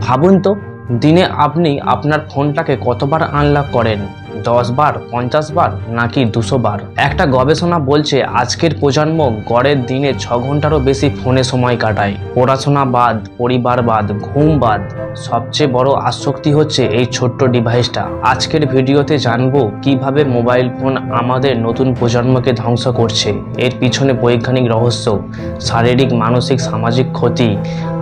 ভাবুন তো, দিনে আপনি আপনার ফোনটাকে কতবার আনলক করেন? 10 বার, 50 বার নাকি 200 বার? একটা গবেষণা বলছে আজকের প্রজন্ম গড়ের দিনে 6 ঘন্টারও বেশি ফোনে সময় কাটায়। পড়াশোনা বাদ, পরিবার বাদ, ঘুম বাদ, সবচেয়ে বড় আসক্তি হচ্ছে এই ছোট্ট ডিভাইসটা। আজকের ভিডিওতে জানবো কিভাবে মোবাইল ফোন আমাদের নতুন প্রজন্মকে ধ্বংস করছে, এর পিছনে বৈজ্ঞানিক রহস্য, শারীরিক, মানসিক, সামাজিক ক্ষতি,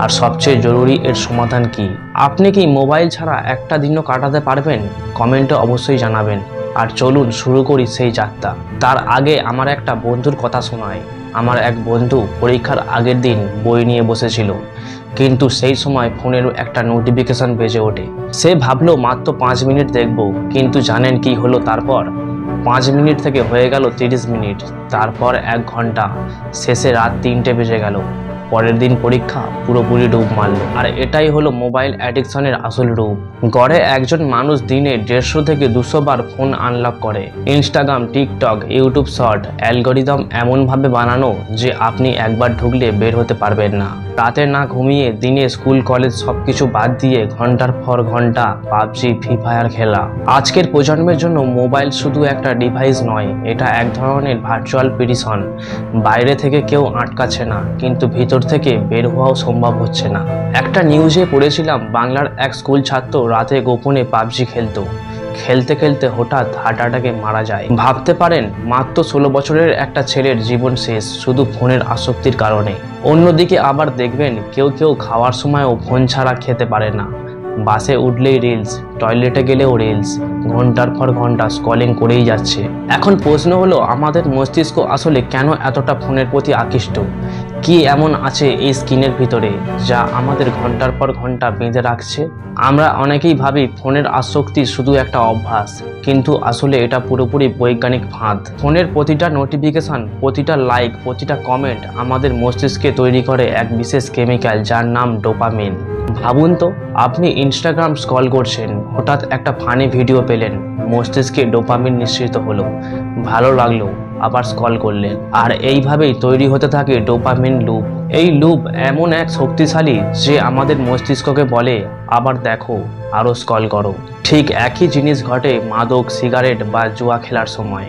আর সবচেয়ে জরুরি এর সমাধান কি। আপনি কি মোবাইল ছাড়া একটা দিনও কাটাতে পারবেন? কমেন্টে অবশ্যই জানাবেন। আর চলুন শুরু করি সেই যাত্রা। তার আগে আমার একটা বন্ধুর কথা শোনায়। আমার এক বন্ধু পরীক্ষার আগের দিন বই নিয়ে বসেছিল, কিন্তু সেই সময় ফোনের একটা নোটিফিকেশন বেজে ওঠে। সে ভাবলো মাত্র 5 মিনিট দেখব, কিন্তু জানেন কি হলো তারপর? 5 মিনিট থেকে হয়ে গেল 30 মিনিট, তারপর 1 ঘন্টা, শেষে রাত 3টে বেজে গেল। পরের দিন পরীক্ষা, পুরোপুরি ডুব মারল। আর এটাই হলো মোবাইল অ্যাডিকশনের আসল রূপ। গড়ে একজন মানুষ দিনে 150 থেকে 200 বার ফোন আনলক করে। Instagram, TikTok, YouTube short algorithm এমনভাবে বানানো যে আপনি একবার ঢুকলে বের হতে পারবেন না। রাতে না ঘুমিয়ে দিনে স্কুল কলেজ সবকিছু বাদ দিয়ে ঘন্টার পর ঘন্টা পাবজি, ফ্রি ফায়ার খেলা। আজকের প্রজন্মের জন্য মোবাইল শুধু একটা ডিভাইস নয়, এটা এক ধরনের ভার্চুয়াল প্রিজন। বাইরে থেকে কেউ আটকাচ্ছে না, কিন্তু ভিতর থেকে বের হওয়াও সম্ভব হচ্ছে না। একটা নিউজে পড়েছিলাম বাংলার এক স্কুল ছাত্র রাতে গোপনে পাবজি খেলতে খেলতে হঠাৎ হার্ট অ্যাটাকে মারা যায়। ভাবতে পারেন, মাত্র 16 বছরের একটা ছেলের জীবন শেষ শুধু ফোনের আসক্তির কারণে। অন্যদিকে আবার দেখবেন কেউ খাওয়ার সময়ও ফোন ছাড়া খেতে পারে না। বাসে উঠলেই রিলস, টয়লেটে গেলেও রিলস, ঘন্টার পর ঘন্টা স্ক্রলিং করেই যাচ্ছে। এখন প্রশ্ন হলো, আমাদের মস্তিষ্ক আসলে কেন এতটা ফোনের প্রতি আকৃষ্ট? কি এমন আছে এই স্ক্রিনের ভিতরে যা আমাদের ঘন্টার পর ঘন্টা বেঁধে রাখছে? আমরা অনেকেই ভাবি ফোনের আসক্তি শুধু একটা অভ্যাস, কিন্তু আসলে এটা পুরোপুরি বৈজ্ঞানিক ফাঁদ। ফোনের প্রতিটা নোটিফিকেশন, প্রতিটা লাইক, প্রতিটা কমেন্ট আমাদের মস্তিষ্কে তৈরি করে এক বিশেষ কেমিক্যাল যার নাম ডোপামিন। ভাবুন তো, আপনি ইনস্টাগ্রাম স্ক্রল করছেন, হঠাৎ একটা ফানি ভিডিও পেলেন, মস্তিষ্কে ডোপামিন নিঃসৃত হলো, ভালো লাগলো, আবার স্ক্রল করলেন, আর এইভাবেই তৈরি হতে থাকে ডোপামিন লুপ। এই লুপ এমন এক শক্তিশালী যে আমাদের মস্তিষ্ককে বলে আবার দেখো, আরও স্ক্রল করো। ঠিক একই জিনিস ঘটে মাদক, সিগারেট বা জুয়া খেলার সময়,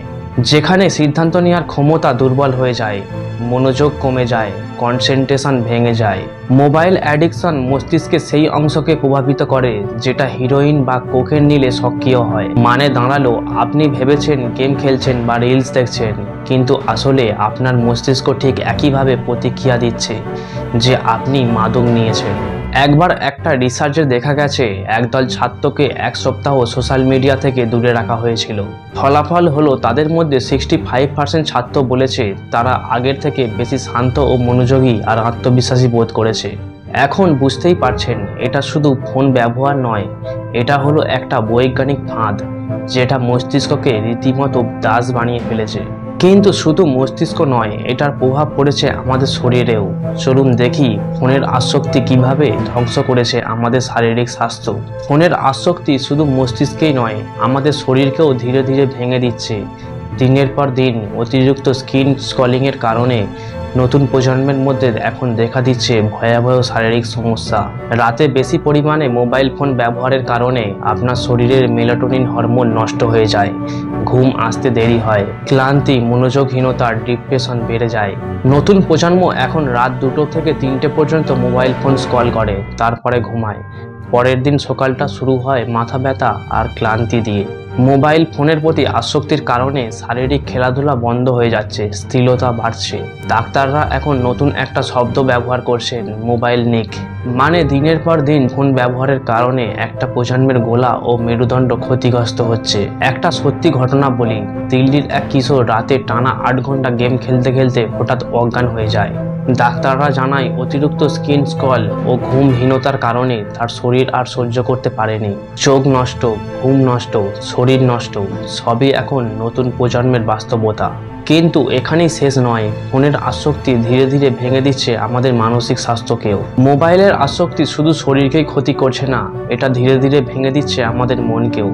যেখানে সিদ্ধান্ত নেওয়ার ক্ষমতা দুর্বল হয়ে যায়, মনোযোগ কমে যায়, কনসেন্ট্রেশন ভেঙে যায়। মোবাইল অ্যাডিকশন মস্তিষ্কে সেই অংশকে প্রভাবিত করে যেটা হিরোইন বা কোকেন নিলে সক্রিয় হয়। মানে দাঁড়ালো, আপনি ভেবেছেন গেম খেলছেন বা রিলস দেখছেন, কিন্তু আসলে আপনার মস্তিষ্ক ঠিক একইভাবে প্রতিক্রিয়া দিচ্ছে যে আপনি মাদক নিয়েছেন। একবার একটা রিসার্চে দেখা গেছে একদল ছাত্রকে 1 সপ্তাহ সোশ্যাল মিডিয়া থেকে দূরে রাখা হয়েছিল। ফলাফল হলো তাদের মধ্যে 65% ছাত্র বলেছে তারা আগের থেকে বেশি শান্ত ও মনোযোগী আর আত্মবিশ্বাসী বোধ করেছে। এখন বুঝতেই পারছেন, এটা শুধু ফোন ব্যবহার নয়, এটা হলো একটা বৈজ্ঞানিক ফাঁদ যেটা মস্তিষ্ককে রীতিমতো দাস বানিয়ে ফেলেছে। কিন্তু শুধু মস্তিষ্ক নয়, এটার প্রভাব পড়েছে আমাদের শরীরেও। চলুন দেখি ফোনের আসক্তি কিভাবে ধ্বংস করেছে আমাদের শারীরিক স্বাস্থ্য। ফোনের আসক্তি শুধু মস্তিষ্কেই নয়, আমাদের শরীরকেও ধীরে ধীরে ভেঙে দিচ্ছে। দিনের পর দিন অতিরিক্ত স্ক্রিন স্ক্রলিংয়ের কারণে নতুন প্রজন্মের মধ্যে এখন দেখা দিচ্ছে ভয়াবহ শারীরিক সমস্যা। রাতে বেশি পরিমাণে মোবাইল ফোন ব্যবহারের কারণে আপনার শরীরের মেলাটোনিন হরমোন নষ্ট হয়ে যায়, ঘুম আসতে দেরি হয়, ক্লান্তি, মনোযোগহীনতা, ডিপ্রেশন বেড়ে যায়। নতুন প্রজন্ম এখন রাত 2টো থেকে 3টে পর্যন্ত মোবাইল ফোন স্ক্রল করে, তারপরে ঘুমায়। পরের দিন সকালটা শুরু হয় মাথা ব্যথা আর ক্লান্তি দিয়ে। মোবাইল ফোনের প্রতি আসক্তির কারণে শারীরিক খেলাধুলা বন্ধ হয়ে যাচ্ছে, স্থূলতা বাড়ছে। ডাক্তাররা এখন নতুন একটা শব্দ ব্যবহার করছেন, মোবাইল নিক। মানে দিনের পর দিন ফোন ব্যবহারের কারণে একটা প্রজন্মের গোলা ও মেরুদণ্ড ক্ষতিগ্রস্ত হচ্ছে। একটা সত্যি ঘটনা বলি, দিল্লির এক কিশোর রাতে টানা 8 ঘন্টা গেম খেলতে খেলতে হঠাৎ অজ্ঞান হয়ে যায়। ডাক্তাররা জানায় অতিরিক্ত স্ক্রিন স্ক্রল ও ঘুমহীনতার কারণে তার শরীর আর সহ্য করতে পারেনি। চোখ নষ্ট, ঘুম নষ্ট, শরীর নষ্ট, সবই এখন নতুন প্রজন্মের বাস্তবতা। কিন্তু এখানেই শেষ নয়, ফোনের আসক্তি ধীরে ধীরে ভেঙে দিচ্ছে আমাদের মানসিক স্বাস্থ্যকেও। মোবাইলের আসক্তি শুধু শরীরকেই ক্ষতি করছে না, এটা ধীরে ধীরে ভেঙে দিচ্ছে আমাদের মনকেও।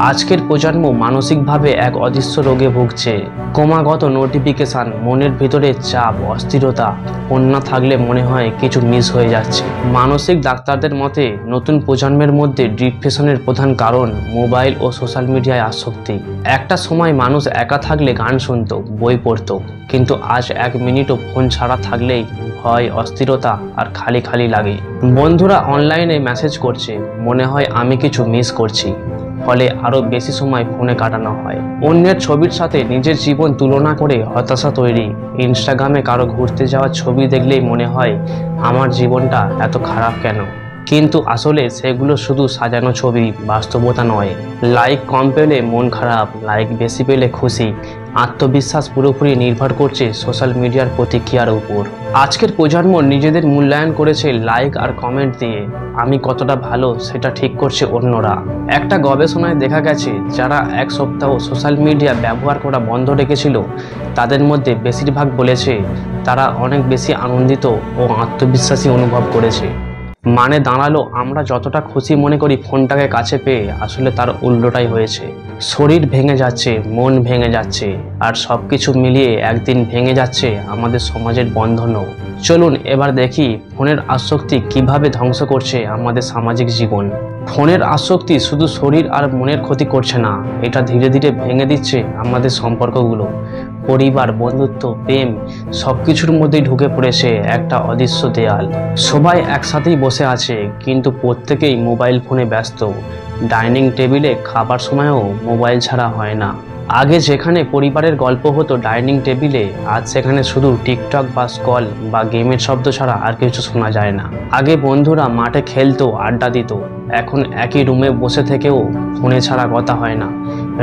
আজকের প্রজন্ম মানসিকভাবে এক অদৃশ্য রোগে ভুগছে। ক্রমাগত নোটিফিকেশন, মনের ভিতরে চাপ, অস্থিরতা। ফোন না থাকলে মনে হয় কিছু মিস হয়ে যাচ্ছে। মানসিক ডাক্তারদের মতে নতুন প্রজন্মের মধ্যে ডিপ্রেশনের প্রধান কারণ মোবাইল ও সোশ্যাল মিডিয়ায় আসক্তি। একটা সময় মানুষ একা থাকলে গান শুনত, বই পড়ত, কিন্তু আজ 1 মিনিটও ফোন ছাড়া থাকলেই ভয়, অস্থিরতা আর খালি খালি লাগে। বন্ধুরা অনলাইনে মেসেজ করছে, মনে হয় আমি কিছু মিস করছি, ফলে আরও বেশি সময় ফোনে কাটানো হয়। অন্যের ছবির সাথে নিজের জীবন তুলনা করে হতাশা তৈরি। ইনস্টাগ্রামে কারো ঘুরতে যাওয়ার ছবি দেখলেই মনে হয় আমার জীবনটা এত খারাপ কেন, কিন্তু আসলে সেগুলো শুধু সাজানো ছবি, বাস্তবতা নয়। লাইক কম পেলে মন খারাপ, লাইক বেশি পেলে খুশি। আত্মবিশ্বাস পুরোপুরি নির্ভর করছে সোশ্যাল মিডিয়ার প্রতিক্রিয়ার উপর। আজকের প্রজন্ম নিজেদের মূল্যায়ন করেছে লাইক আর কমেন্ট দিয়ে। আমি কতটা ভালো সেটা ঠিক করছে অন্যরা। একটা গবেষণায় দেখা গেছে, যারা 1 সপ্তাহ সোশ্যাল মিডিয়া ব্যবহার করা বন্ধ রেখেছিল, তাদের মধ্যে বেশিরভাগ বলেছে তারা অনেক বেশি আনন্দিত ও আত্মবিশ্বাসী অনুভব করেছে। মানে দাঁড়ালো, আমরা যতটা খুশি মনে করি ফোনটাকে কাছে পেয়ে, আসলে তার উল্টোটাই হয়েছে। শরীর ভেঙে যাচ্ছে, মন ভেঙে যাচ্ছে, আর সবকিছু মিলিয়ে একদিন ভেঙে যাচ্ছে আমাদের সমাজের বন্ধনও। চলুন এবার দেখি ফোনের আসক্তি কিভাবে ধ্বংস করছে আমাদের সামাজিক জীবন। ফোনের আসক্তি শুধু শরীর আর মনের ক্ষতি করছে না, এটা ধীরে ধীরে ভেঙে দিচ্ছে আমাদের সম্পর্কগুলো। পরিবার, বন্ধুত্ব, প্রেম সবকিছুর মধ্যেই ঢুকে পড়েছে একটা অদৃশ্য দেয়াল। সবাই একসাথেই বসে আছে, কিন্তু প্রত্যেকেই মোবাইল ফোনে ব্যস্ত। ডাইনিং টেবিলে খাবার সময়ও মোবাইল ছাড়া হয় না। আগে যেখানে পরিবারের গল্প হতো ডাইনিং টেবিলে, আজ সেখানে শুধু টিকটক বা স্ক্রল বা গেমের শব্দ ছাড়া আর কিছু শোনা যায় না। আগে বন্ধুরা মাঠে খেলতো, আড্ডা দিত, এখন একই রুমে বসে থেকেও ফোনে ছাড়া কথা হয় না।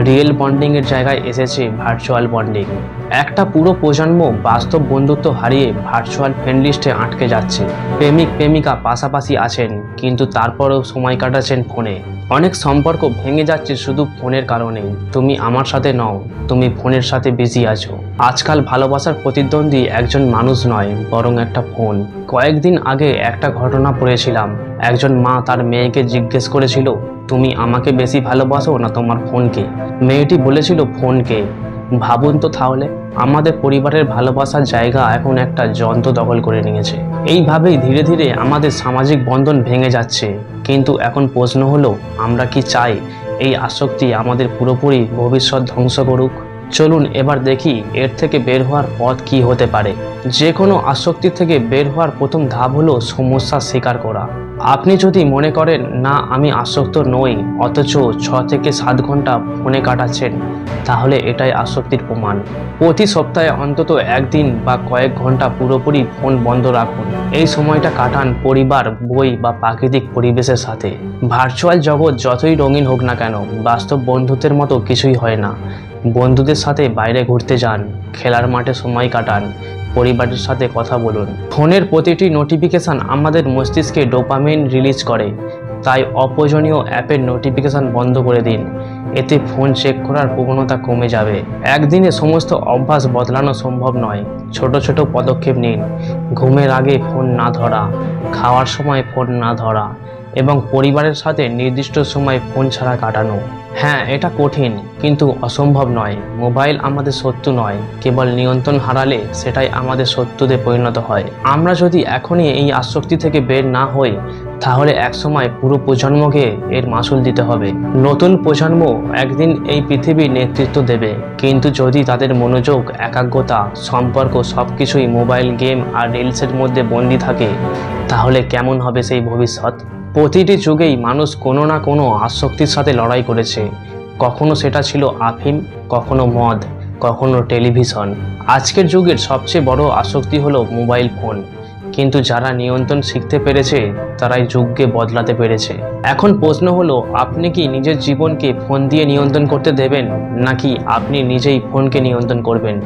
রিয়েল বন্ডিংয়ের জায়গায় এসেছে ভার্চুয়াল বন্ডিং। একটা পুরো প্রজন্ম বাস্তব বন্ধুত্ব হারিয়ে ভার্চুয়াল ফ্রেন্ড লিস্টে আটকে যাচ্ছে। প্রেমিক প্রেমিকা পাশাপাশি আছেন, কিন্তু তারপরেও সময় কাটাচ্ছেন ফোনে। অনেক সম্পর্ক ভেঙে যাচ্ছে শুধু ফোনের কারণেই। তুমি আমার সাথে নও, তুমি ফোনের সাথে বিজি আছো। আজকাল ভালোবাসার প্রতিদ্বন্দ্বী একজন মানুষ নয়, বরং একটা ফোন। কয়েকদিন আগে একটা ঘটনা পড়েছিলাম। একজন মা তার মেয়েকে জিজ্ঞেস করেছিল, তুমি আমাকে বেশি ভালোবাসো না তোমার ফোনকে? মেয়েটি বলেছিল, ফোনকে। ভাবুন তো তাহলে, আমাদের পরিবারের ভালোবাসার জায়গা এখন একটা যন্ত্র দখল করে নিয়েছে। এইভাবেই ধীরে ধীরে আমাদের সামাজিক বন্ধন ভেঙে যাচ্ছে। কিন্তু এখন প্রশ্ন হলো, আমরা কি চাই এই আসক্তি আমাদের পুরোপুরি ভবিষ্যৎ ধ্বংস করুক? চলুন এবার দেখি এর থেকে বের হওয়ার পথ কি হতে পারে। যে কোনো আসক্তি থেকে বের হওয়ার প্রথম ধাপ হলো সমস্যা স্বীকার করা। আপনি যদি মনে করেন না আমি আসক্ত নই, অথচ 6 থেকে 7 ঘন্টা ফোনে কাটাচ্ছেন, তাহলে এটাই আসক্তির প্রমাণ। প্রতি সপ্তাহে অন্তত 1 দিন বা কয়েক ঘন্টা পুরোপুরি ফোন বন্ধ রাখুন। এই সময়টা কাটান পরিবার, বই বা প্রাকৃতিক পরিবেশের সাথে। ভার্চুয়াল জগৎ যতই রঙিন হোক না কেন, বাস্তব বন্ধুত্বের মতো কিছুই হয় না। বন্ধুদের সাথে বাইরে ঘুরতে যান, খেলার মাঠে সময় কাটান, পরিবারের সাথে কথা বলুন। ফোনের প্রতিটি নোটিফিকেশন আমাদের মস্তিষ্কে ডোপামিন রিলিজ করে, তাই অপ্রয়োজনীয় অ্যাপের নোটিফিকেশন বন্ধ করে দিন। এতে ফোন চেক করার প্রবণতা কমে যাবে। একদিনে সমস্ত অভ্যাস বদলানো সম্ভব নয়, ছোট ছোট পদক্ষেপ নিন। ঘুমের আগে ফোন না ধরা, খাওয়ার সময় ফোন না ধরা, এবং পরিবারের সাথে নির্দিষ্ট সময় ফোন ছাড়া কাটানো। হ্যাঁ, এটা কঠিন, কিন্তু অসম্ভব নয়। মোবাইল আমাদের শত্রু নয়, কেবল নিয়ন্ত্রণ হারালে সেটাই আমাদের শত্রুতে পরিণত হয়। আমরা যদি এখনই এই আসক্তি থেকে বের না হই, তাহলে একসময় পুরো প্রজন্মকে এর মাসুল দিতে হবে। নতুন প্রজন্ম একদিন এই পৃথিবীর নেতৃত্ব দেবে, কিন্তু যদি তাদের মনোযোগ, একাগ্রতা, সম্পর্ক সবকিছুই মোবাইল, গেম আর রিলসের মধ্যে বন্দী থাকে, তাহলে কেমন হবে সেই ভবিষ্যৎ? প্রতিটি যুগেই মানুষ কোনো না কোনো আসক্তির সাথে লড়াই করেছে। কখনো সেটা ছিল আফিম, কখনো মদ, কখনো টেলিভিশন। আজকের যুগের সবচেয়ে বড় আসক্তি হলো মোবাইল ফোন। কিন্তু যারা নিয়ন্ত্রণ শিখতে পেরেছে, তারাই যুগকে বদলাতে পেরেছে। এখন প্রশ্ন হলো, আপনি কি নিজের জীবনকে ফোন দিয়ে নিয়ন্ত্রণ করতে দেবেন, নাকি আপনি নিজেই ফোনকে নিয়ন্ত্রণ করবেন?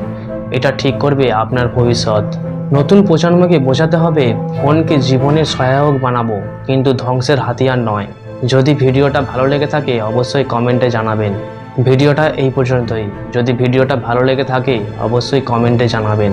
এটা ঠিক করবে আপনার ভবিষ্যৎ। নতুন প্রজন্মকে বোঝাতে হবে, ফোনকে জীবনের সহায়ক বানাবো, কিন্তু ধ্বংসের হাতিয়ার নয়। যদি ভিডিওটা ভালো লেগে থাকে, অবশ্যই কমেন্টে জানাবেন। ভিডিওটা এই পর্যন্তই। যদি ভিডিওটা ভালো লেগে থাকে অবশ্যই কমেন্টে জানাবেন।